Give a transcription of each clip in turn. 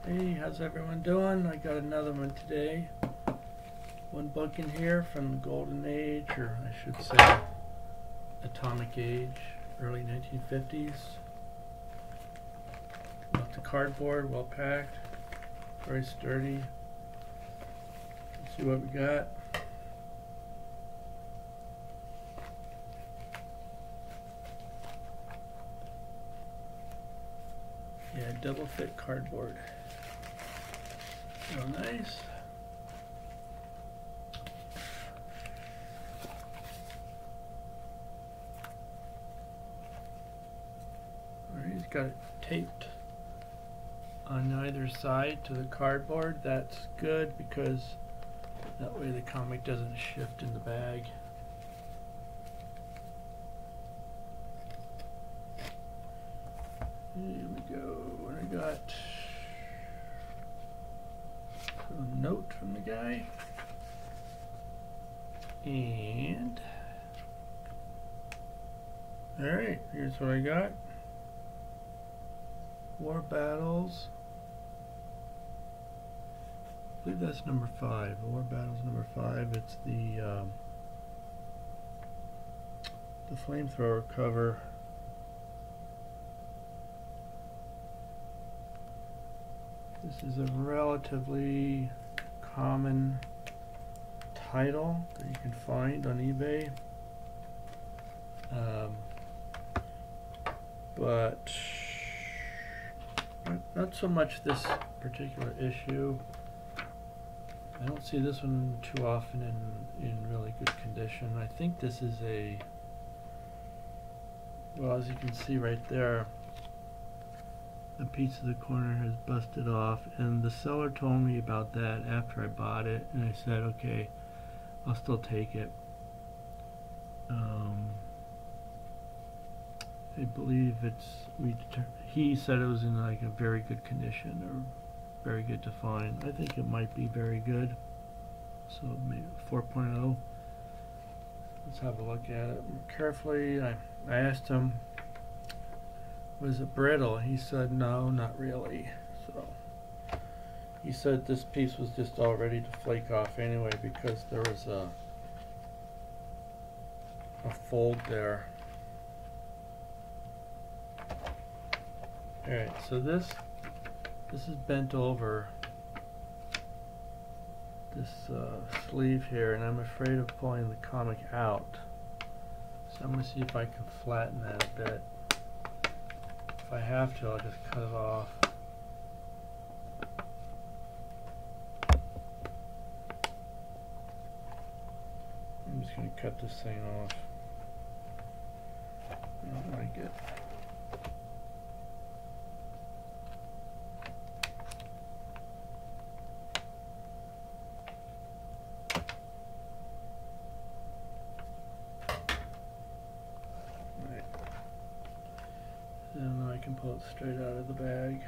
Hey, how's everyone doing? I got another one today. One book in here from the Golden Age, or I should say Atomic Age, early 1950s. Lots of cardboard, well packed, very sturdy. Let's see what we got. Yeah, double fit cardboard. Real nice. Alright, he's got it taped on either side to the cardboard. That's good because that way the comic doesn't shift in the bag. Here we go. I got a note from the guy, and alright, here's what I got. War Battles. I believe that's number 5. War Battles number 5. It's the flamethrower cover. This is a relatively common title that you can find on eBay, but not so much this particular issue. I don't see this one too often in really good condition. I think this is a, well, as you can see right there, a piece of the corner has busted off, and the seller told me about that after I bought it, and I said, okay, I'll still take it. I believe he said it was in like a very good condition, or very good to find. I think it might be very good, so maybe 4.0. Let's have a look at it carefully. I asked him, was it brittle? He said no, not really. So he said this piece was just all ready to flake off anyway because there was a fold there. Alright, so this is bent over, this sleeve here, and I'm afraid of pulling the comic out. So I'm going to see if I can flatten that a bit. If I have to, I'll just cut it off. I'm just going to cut this thing off. I don't like it. And I can pull it straight out of the bag.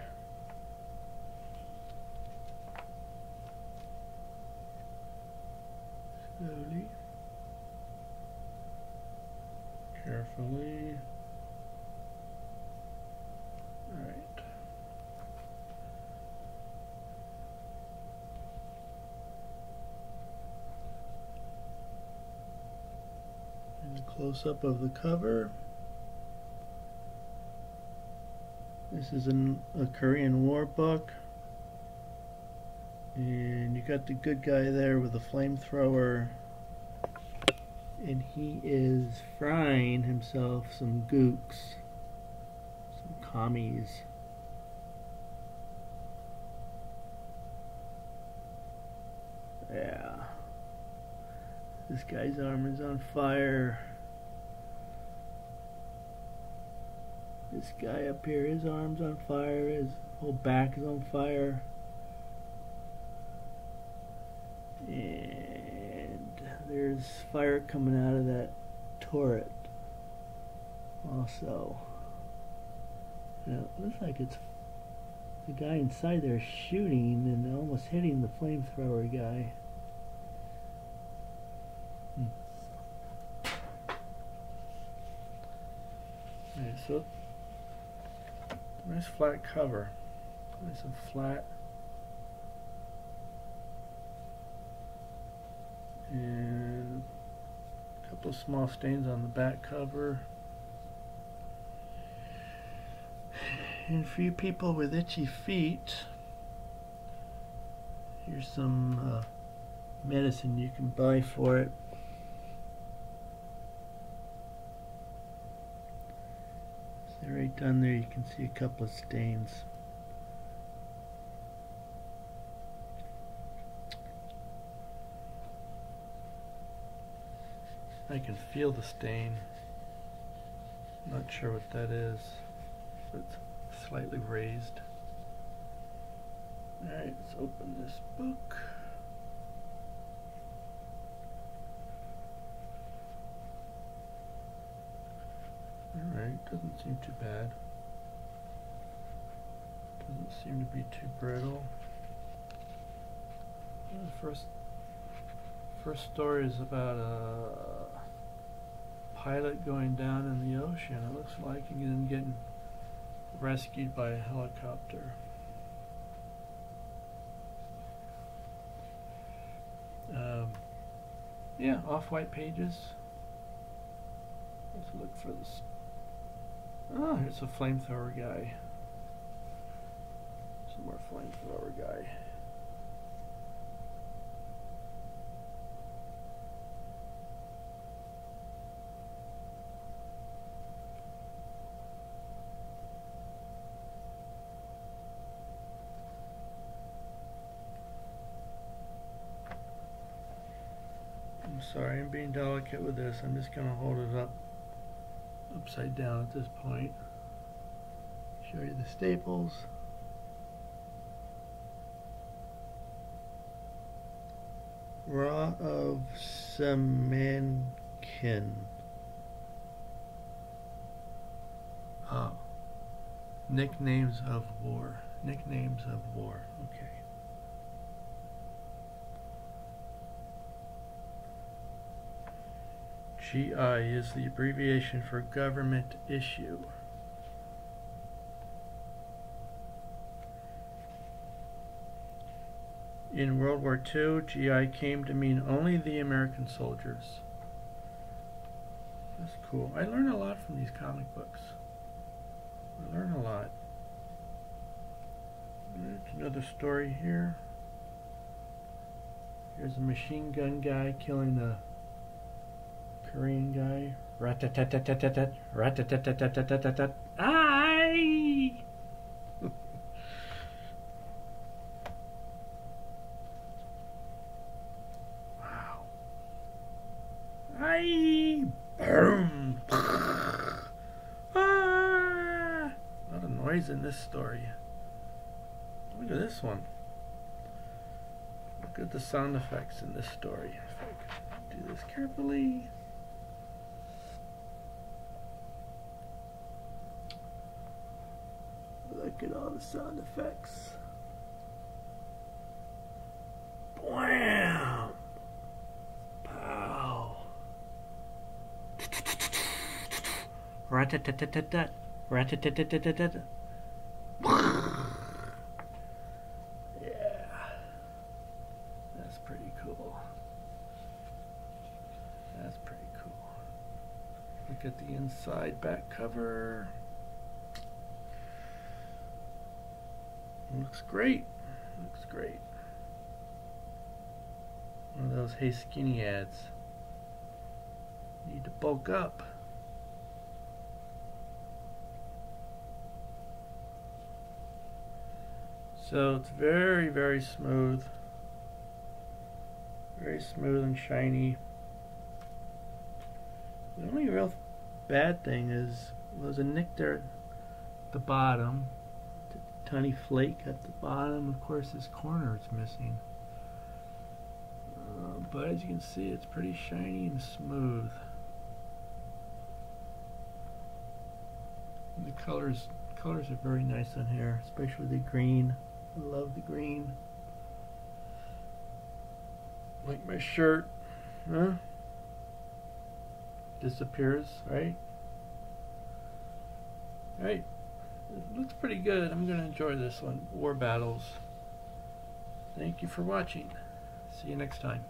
Slowly. Carefully. Alright. And a close-up of the cover. This is a Korean War book, and you got the good guy there with a flamethrower, and he is frying himself some gooks, some commies. Yeah, this guy's arm is on fire. This guy up here, his arm's on fire, his whole back is on fire. And there's fire coming out of that turret also. Now, it looks like it's the guy inside there shooting and almost hitting the flamethrower guy. Alright, so nice flat cover, nice and flat. And a couple of small stains on the back cover. And for you people with itchy feet, here's some medicine you can buy for it. So right down there you can see a couple of stains. I can feel the stain. Not sure what that is, but it's slightly raised. Alright, let's open this book. Alright, doesn't seem too bad. Doesn't seem to be too brittle. The first story is about a pilot going down in the ocean, it looks like, and then getting rescued by a helicopter. Yeah, off-white pages. Let's look for this. Oh, here's a flamethrower guy. Some more flamethrower guy. I'm sorry, I'm being delicate with this. I'm just going to hold it upside down at this point. Show you the staples. Raw of Samankin. Oh. Nicknames of War. Nicknames of War. Okay. GI is the abbreviation for government issue. In World War II, GI came to mean only the American soldiers. That's cool. I learn a lot from these comic books. I learn a lot. There's another story here. Here's a machine gun guy killing a Korean guy. Rat-tat-tat-tat-tat-tat. Rat-tat-tat-tat-tat-tat. Aye! Wow. Aye! Boom! Ah! A lot of noise in this story. Look at this one. Look at the sound effects in this story. If I can do this carefully. Look at all the sound effects. Blam! Pow! Rat-tat-tat-tat-tat. Rat-tat-tat-tat-tat. Yeah. That's pretty cool. That's pretty cool. Look at the inside back cover. Looks great. Looks great. One of those Hey Skinny ads. Need to bulk up. So it's very, very smooth. Very smooth and shiny. The only real bad thing is there's a nick there at the bottom. Tiny flake at the bottom. Of course, this corner is missing. But as you can see, it's pretty shiny and smooth. And the colors are very nice on here, especially the green. I love the green. Like my shirt, huh? Disappears, right? Right. It looks pretty good. I'm going to enjoy this one. War Battles. Thank you for watching. See you next time.